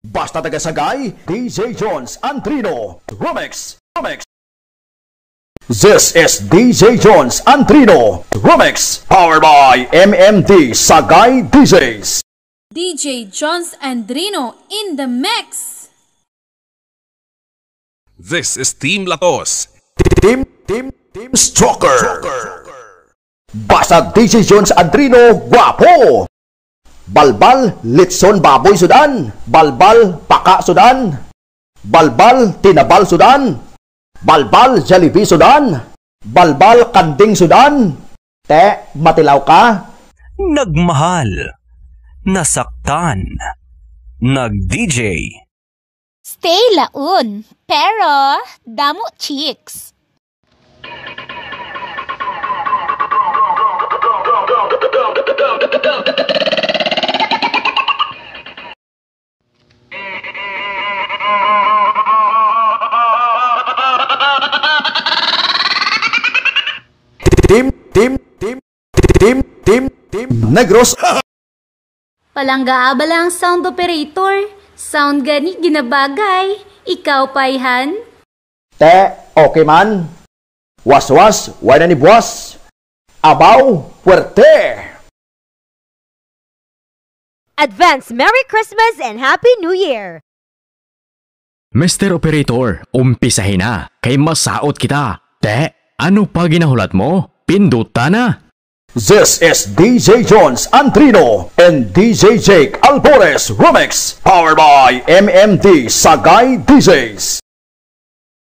Basta taga-sagay, DJ Jones Antrino, Rumix. This is DJ Jones Antrino, Rumix, powered by MMD Sagay DJs. DJ Jones Andrino in the mix. This is Team Latos. Team Stroker. Basta DJ Jones Andrino, guwapo. Balbal, litson baboy Sudan. Balbal, paka Sudan. Balbal, tinabal Sudan. Balbal, Jollibee Sudan. Balbal, kanding Sudan. Te, matilaw ka? Nagmahal, nasaktan, nag-DJ. Stay laun, pero damo chicks. Team Negros. Palangga-abala ang sound operator. Sound gani ginabagay. Ikaw payhan. Te, okay man. Was-was, wala ni buwas. Abaw, puwerte. Advance Merry Christmas and Happy New Year! Mr. Operator, umpisahin na. Kay masaot kita. Te, ano pa ginahulat mo? Pinduta na. This is DJ Jones Antrino and DJ Jake Albores Rumix, powered by MMD Sagay DJs.